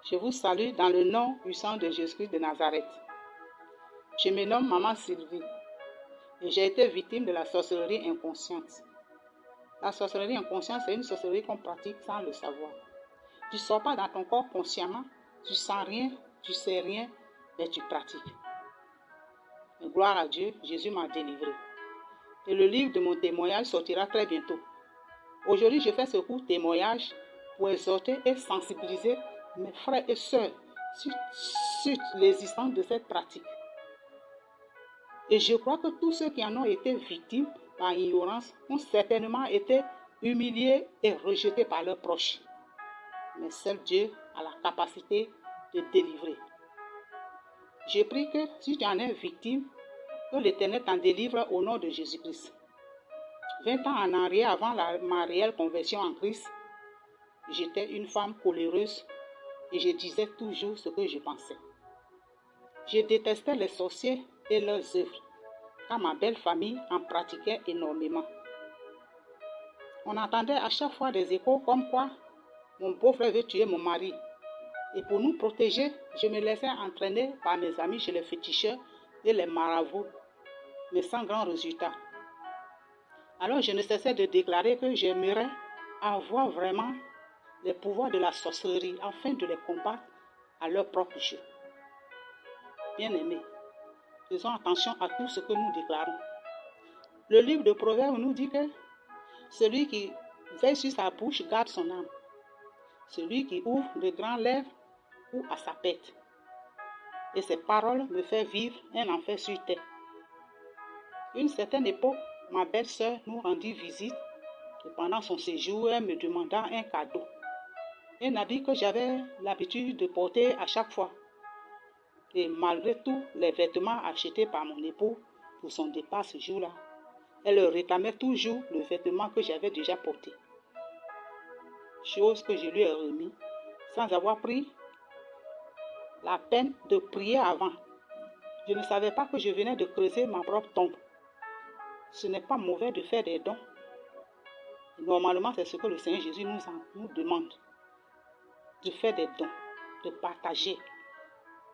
Je vous salue dans le nom puissant de Jésus-Christ de Nazareth. Je me nomme Maman Sylvie et j'ai été victime de la sorcellerie inconsciente. La sorcellerie inconsciente, c'est une sorcellerie qu'on pratique sans le savoir. Tu ne sors pas dans ton corps consciemment, tu ne sens rien, tu ne sais rien, mais tu pratiques. Mais gloire à Dieu, Jésus m'a délivré. Et le livre de mon témoignage sortira très bientôt. Aujourd'hui, je fais ce court témoignage pour exhorter et sensibiliser mes frères et sœurs sur l'existence de cette pratique. Et je crois que tous ceux qui en ont été victimes par ignorance ont certainement été humiliés et rejetés par leurs proches. Mais seul Dieu a la capacité de délivrer. Je prie que si tu en es victime, que l'Éternel t'en délivre au nom de Jésus-Christ. 20 ans en arrière, avant ma réelle conversion en Christ, j'étais une femme coléreuse et je disais toujours ce que je pensais. Je détestais les sorciers et leurs œuvres, car ma belle famille en pratiquait énormément. On entendait à chaque fois des échos comme quoi mon beau-frère veut tuer mon mari. Et pour nous protéger, je me laissais entraîner par mes amis chez les féticheurs et les marabouts, mais sans grand résultat. Alors je ne cessais de déclarer que j'aimerais avoir vraiment les pouvoirs de la sorcellerie afin de les combattre à leur propre jeu. Bien-aimés, faisons attention à tout ce que nous déclarons. Le livre de Proverbes nous dit que celui qui veille sur sa bouche garde son âme. Celui qui ouvre de grands lèvres ou à sa pète. Et ces paroles me font vivre un enfer sur terre. Une certaine époque, ma belle-sœur nous rendit visite et pendant son séjour, elle me demanda un cadeau. Un habit que j'avais l'habitude de porter à chaque fois. Et malgré tous les vêtements achetés par mon époux pour son départ ce jour-là, elle réclamait toujours le vêtement que j'avais déjà porté. Chose que je lui ai remis sans avoir pris la peine de prier avant. Je ne savais pas que je venais de creuser ma propre tombe. Ce n'est pas mauvais de faire des dons. Normalement, c'est ce que le Seigneur Jésus nous demande. De faire des dons, de partager.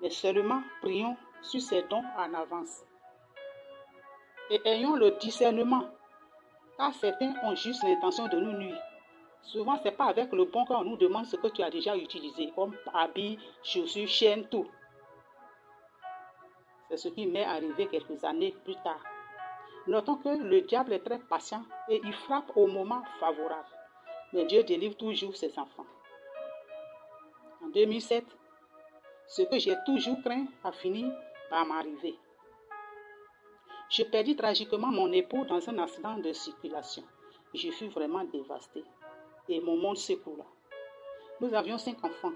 Mais seulement prions sur ces dons en avance. Et ayons le discernement, car certains ont juste l'intention de nous nuire. Souvent, ce n'est pas avec le bon cœur qu'on nous demande ce que tu as déjà utilisé, comme habits, chaussures, chaînes, tout. C'est ce qui m'est arrivé quelques années plus tard. Notons que le diable est très patient et il frappe au moment favorable. Mais Dieu délivre toujours ses enfants. En 2007, ce que j'ai toujours craint a fini par m'arriver. Je perdis tragiquement mon époux dans un accident de circulation. Je fus vraiment dévastée et mon monde s'écroula. Nous avions 5 enfants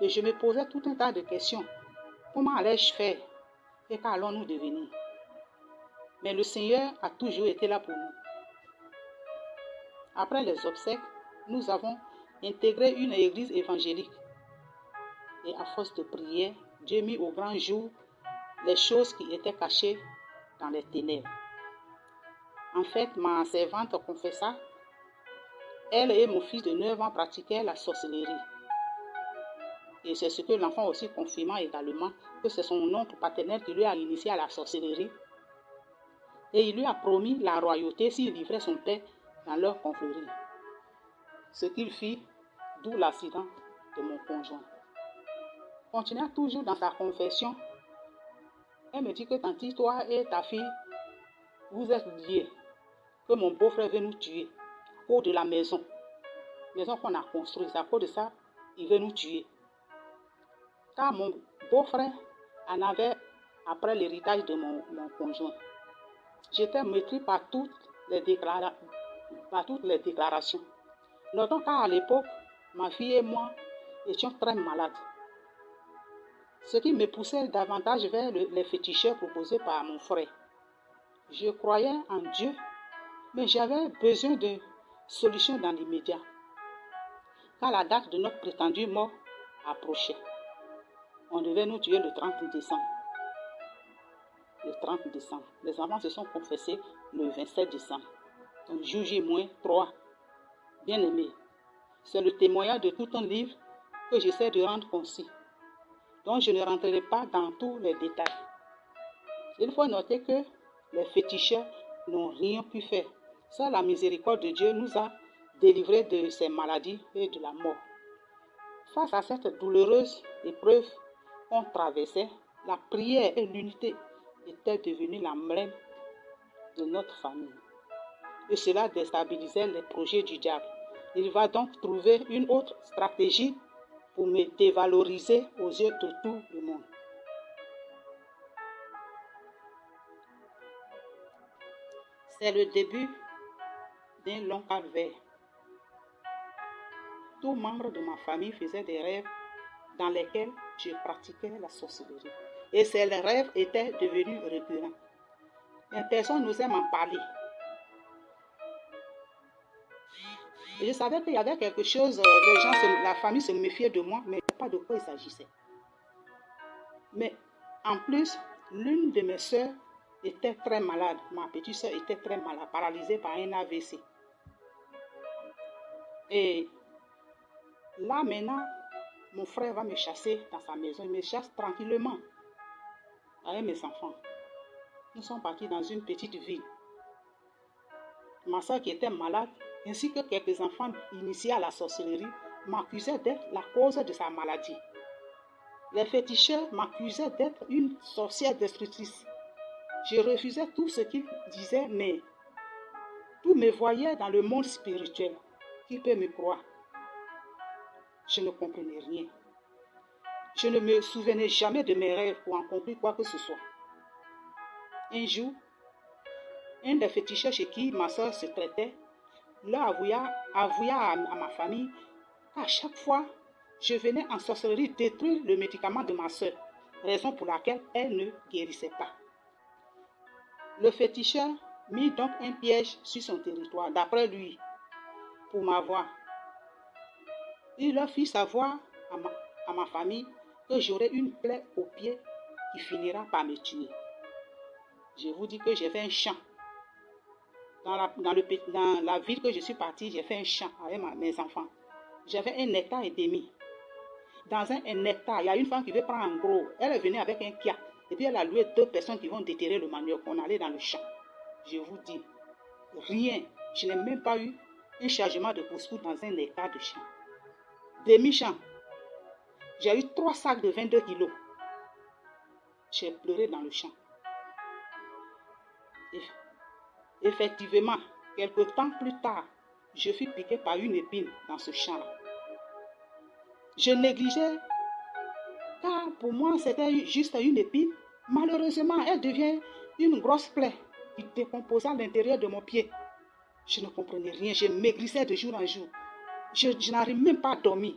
et je me posais tout un tas de questions. Comment allais-je faire et qu'allons-nous devenir? Mais le Seigneur a toujours été là pour nous. Après les obsèques, nous avons intégré une église évangélique. Et à force de prière, Dieu mit au grand jour les choses qui étaient cachées dans les ténèbres. En fait, ma servante confessa, elle et mon fils de 9 ans pratiquaient la sorcellerie. Et c'est ce que l'enfant aussi confirma également, que c'est son oncle paternel qui lui a initié à la sorcellerie. Et il lui a promis la royauté s'il livrait son père dans leur confrérie. Ce qu'il fit, d'où l'accident de mon conjoint. Continuant toujours dans sa confession, elle me dit que tanti, toi et ta fille, vous êtes liés, que mon beau-frère veut nous tuer, à cause de la maison qu'on a construite. C'est à cause de ça, il veut nous tuer. Car mon beau-frère en avait après l'héritage de mon conjoint. J'étais meurtrie par toutes les déclarations. Notons qu'à l'époque, ma fille et moi étions très malades. Ce qui me poussait davantage vers les féticheurs proposés par mon frère. Je croyais en Dieu, mais j'avais besoin de solutions dans l'immédiat. Car la date de notre prétendue mort approchait. On devait nous tuer le 30 décembre. Le 30 décembre. Les enfants se sont confessés le 27 décembre. Donc, jour J-3. Bien-aimé, c'est le témoignage de tout un livre que j'essaie de rendre concis. Donc, je ne rentrerai pas dans tous les détails. Il faut noter que les féticheurs n'ont rien pu faire. Seule la miséricorde de Dieu nous a délivrés de ces maladies et de la mort. Face à cette douloureuse épreuve qu'on traversait, la prière et l'unité étaient devenues l'emblème de notre famille. Et cela déstabilisait les projets du diable. Il va donc trouver une autre stratégie pour me dévaloriser aux yeux de tout le monde. C'est le début d'un long calvaire. Tout membre de ma famille faisait des rêves dans lesquels je pratiquais la sorcellerie. Et ces rêves étaient devenus récurrents. Mais personne n'osait m'en parler. Et je savais qu'il y avait quelque chose, la famille se méfiait de moi, mais pas de quoi il s'agissait. Mais en plus, l'une de mes soeurs était très malade. Ma petite soeur était très malade, paralysée par un AVC. Et là maintenant, mon frère va me chasser dans sa maison. Il me chasse tranquillement avec mes enfants. Nous sommes partis dans une petite ville. Ma soeur qui était malade, ainsi que quelques enfants initiés à la sorcellerie, m'accusaient d'être la cause de sa maladie. Les féticheurs m'accusaient d'être une sorcière destructrice. Je refusais tout ce qu'ils disaient, mais tout me voyait dans le monde spirituel. Qui peut me croire? Je ne comprenais rien. Je ne me souvenais jamais de mes rêves pour en conclure quoi que ce soit. Un jour, un des féticheurs chez qui ma soeur se traitait, leur avoua à ma famille qu'à chaque fois, je venais en sorcellerie détruire le médicament de ma soeur, raison pour laquelle elle ne guérissait pas. Le féticheur mit donc un piège sur son territoire, d'après lui, pour m'avoir. Il leur fit savoir à ma famille que j'aurais une plaie au pied qui finira par me tuer. Je vous dis que j'ai fait un champ. Dans la ville que je suis partie, j'ai fait un champ avec mes enfants. J'avais 1,5 hectare. Dans un hectare, il y a une femme qui veut prendre en gros. Elle est venue avec un kia. Et puis elle a loué 2 personnes qui vont déterrer le manioc. On allait dans le champ. Je vous dis, rien. Je n'ai même pas eu un chargement de pousse-pousse dans 1 hectare de champ. Demi-champ. J'ai eu 3 sacs de 22 kilos. J'ai pleuré dans le champ. Effectivement, quelque temps plus tard, je fus piqué par une épine dans ce champ-là. Je négligeais, car pour moi, c'était juste une épine. Malheureusement, elle devient une grosse plaie qui décomposait à l'intérieur de mon pied. Je ne comprenais rien, je maigrissais de jour en jour. Je n'arrive même pas à dormir.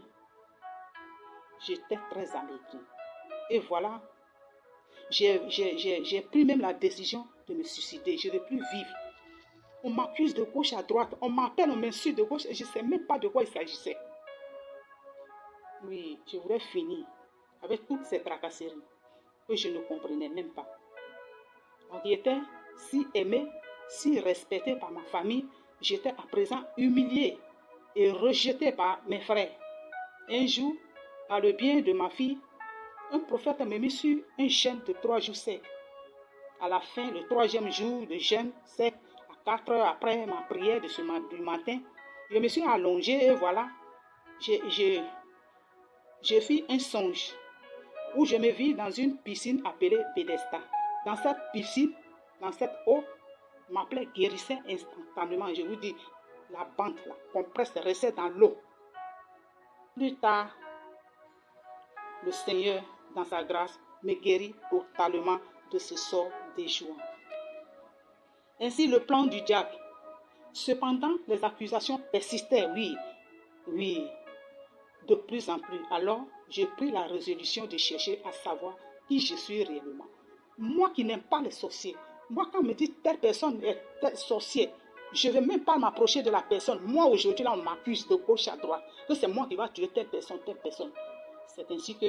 J'étais très amaigri. Et voilà, j'ai pris même la décision de me suicider. Je ne veux plus vivre. On m'accuse de gauche à droite. On m'appelle, on m'insulte de gauche et je ne sais même pas de quoi il s'agissait. Oui, je voulais finir avec toutes ces tracasseries que je ne comprenais même pas. Donc, j'étais si aimé, si respecté par ma famille, j'étais à présent humilié et rejeté par mes frères. Un jour, par le bien de ma fille, un prophète m'a mis sur un jeûne de 3 jours secs. À la fin, le 3e jour de jeûne sec, à 4 heures après ma prière du matin, je me suis allongé et voilà, j'ai fait un songe où je me vis dans une piscine appelée Bethesda. Dans cette piscine, dans cette eau, ma plaie guérissait instantanément. Je vous dis, la bande, la compresse restait dans l'eau. Plus tard, le Seigneur, dans sa grâce, me guérit totalement de ce sort déjouant. Ainsi, le plan du diable. Cependant, les accusations persistaient, oui, de plus en plus. Alors, j'ai pris la résolution de chercher à savoir qui je suis réellement. Moi qui n'aime pas les sorciers, moi quand on me dit telle personne est sorcier, je ne vais même pas m'approcher de la personne. Moi aujourd'hui, là, on m'accuse de gauche à droite, que c'est moi qui va tuer telle personne, telle personne. C'est ainsi que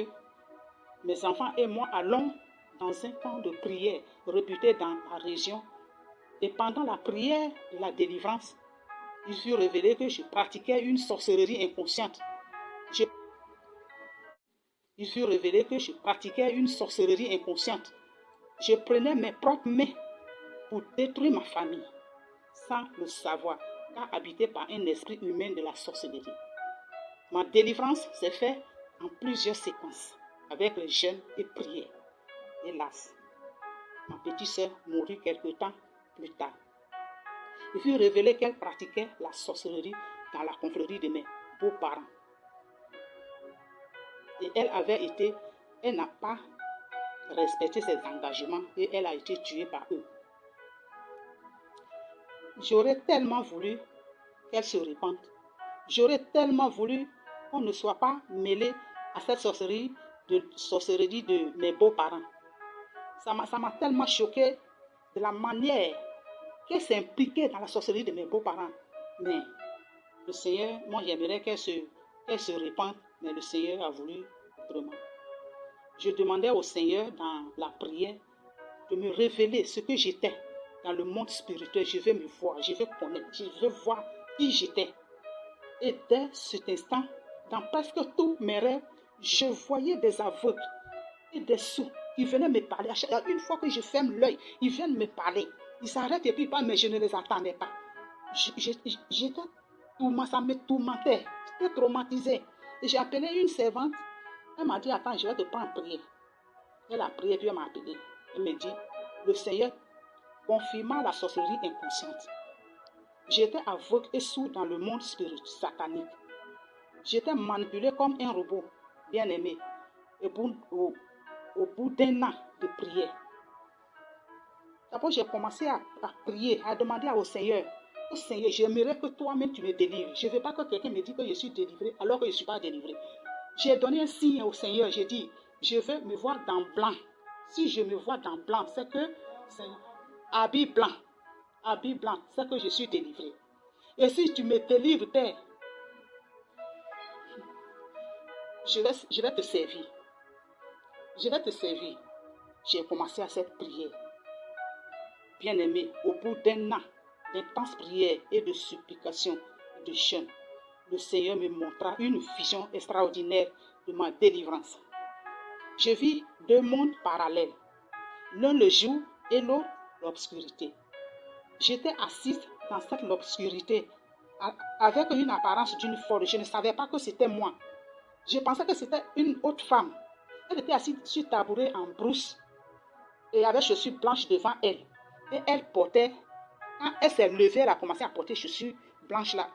mes enfants et moi allons dans un camp de prière réputé dans la région. Et pendant la prière de la délivrance, il fut révélé que je pratiquais une sorcellerie inconsciente. il fut révélé que je pratiquais une sorcellerie inconsciente. Je prenais mes propres mains pour détruire ma famille, sans le savoir, car habité par un esprit humain de la sorcellerie. Ma délivrance s'est faite en plusieurs séquences, avec les jeûnes et prières. Hélas, ma petite sœur mourut quelque temps plus tard. Il fut révélé qu'elle pratiquait la sorcellerie dans la confrérie de mes beaux-parents. Et elle n'a pas respecté ses engagements et elle a été tuée par eux. J'aurais tellement voulu qu'elle se repente. J'aurais tellement voulu qu'on ne soit pas mêlé à cette sorcellerie de mes beaux-parents. Ça m'a tellement choqué de la manière qu'elle s'impliquait dans la sorcellerie de mes beaux-parents. Mais le Seigneur, moi j'aimerais qu'elle se repente, mais le Seigneur a voulu autrement. Je demandais au Seigneur dans la prière de me révéler ce que j'étais dans le monde spirituel. Je veux me voir, je veux connaître, je veux voir qui j'étais. Et dès cet instant, dans presque tous mes rêves, je voyais des aveugles et des sourds qui venaient me parler. Une fois que je ferme l'œil, ils viennent me parler. Ils s'arrêtent et puis ils parlent, mais je ne les entendais pas. J'étais tourmentée, ça me tourmentait. J'étais traumatisée. Et j'ai appelé une servante. Elle m'a dit, attends, je vais te prendre en prière. Elle a prié, puis elle m'a appelé. Elle me dit, le Seigneur confirma la sorcellerie inconsciente. J'étais aveugle et sourd dans le monde spirituel satanique. J'étais manipulé comme un robot, bien aimé. Et au bout d'un an de prière, d'abord j'ai commencé à prier, à demander au Seigneur, oh Seigneur, j'aimerais que toi-même tu me délivres. Je ne veux pas que quelqu'un me dise que je suis délivré alors que je ne suis pas délivré. J'ai donné un signe au Seigneur, j'ai dit, je veux me voir dans blanc. Si je me vois dans blanc, c'est que c'est habit blanc, c'est que je suis délivré. Et si tu me délivres, Père, je vais te servir. Je vais te servir. J'ai commencé à cette prière. Bien-aimé, au bout d'un an d'intense prière et de supplication et de jeûne, le Seigneur me montra une vision extraordinaire de ma délivrance. Je vis deux mondes parallèles, l'un le jour et l'autre l'obscurité. J'étais assise dans cette obscurité avec une apparence d'une folle. Je ne savais pas que c'était moi. Je pensais que c'était une autre femme. Elle était assise sur tabouret en brousse et avec chaussures blanches devant elle. Et elle portait, quand elle s'est levée, elle a commencé à porter chaussures blanches là.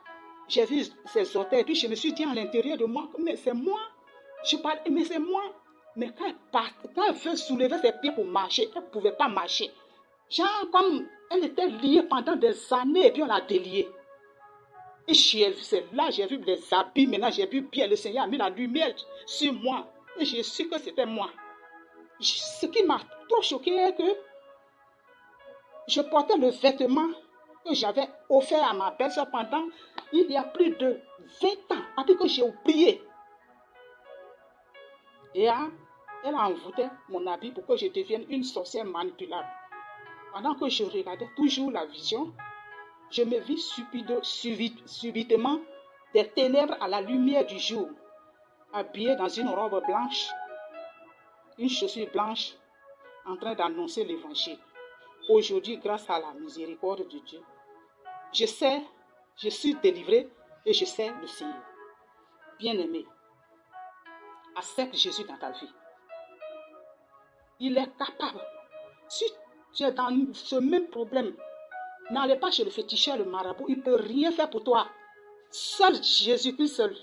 J'ai vu ses orteils, puis je me suis dit à l'intérieur de moi, mais c'est moi. Je parlais, mais c'est moi. Mais quand elle veut soulever ses pieds pour marcher, elle ne pouvait pas marcher. Genre comme elle était liée pendant des années et puis on l'a déliée. Et c'est là j'ai vu les habits, maintenant j'ai vu bien, le Seigneur a mis la lumière sur moi. Et j'ai su que c'était moi. Ce qui m'a trop choqué est que je portais le vêtement que j'avais offert à ma belle-sœur pendant il y a plus de 20 ans, après que j'ai oublié. Et elle a envoûté mon habit pour que je devienne une sorcière manipulable. Pendant que je regardais toujours la vision, je me vis subitement des ténèbres à la lumière du jour, habillée dans une robe blanche, une chaussure blanche, en train d'annoncer l'évangile. Aujourd'hui, grâce à la miséricorde de Dieu, je suis délivré et je sais le Seigneur. Bien-aimé, accepte Jésus dans ta vie. Il est capable. Si tu es dans ce même problème, n'allez pas chez le féticheur, le marabout, il ne peut rien faire pour toi. Seul Jésus-Christ seul.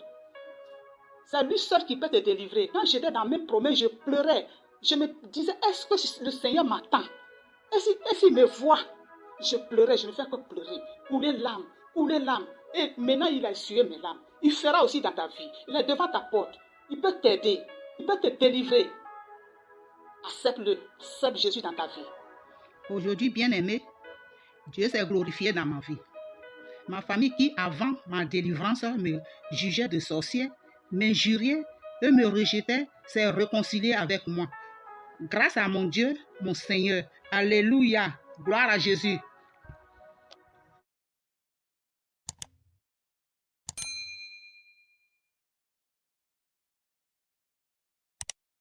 C'est lui seul qui peut te délivrer. Quand j'étais dans mes promesses, je pleurais. Je me disais, est-ce que le Seigneur m'attend? Est-ce qu'il me voit? Je pleurais, je ne fais que pleurer. Couler l'âme. Et maintenant, il a essuyé mes larmes. Il fera aussi dans ta vie. Il est devant ta porte. Il peut t'aider. Il peut te délivrer. Accepte-le. Accepte Jésus dans ta vie. Aujourd'hui, bien-aimé, Dieu s'est glorifié dans ma vie. Ma famille qui, avant ma délivrance, me jugeait de sorcière, m'injuriait et me rejetait, s'est réconciliée avec moi. Grâce à mon Dieu, mon Seigneur. Alléluia. Gloire à Jésus.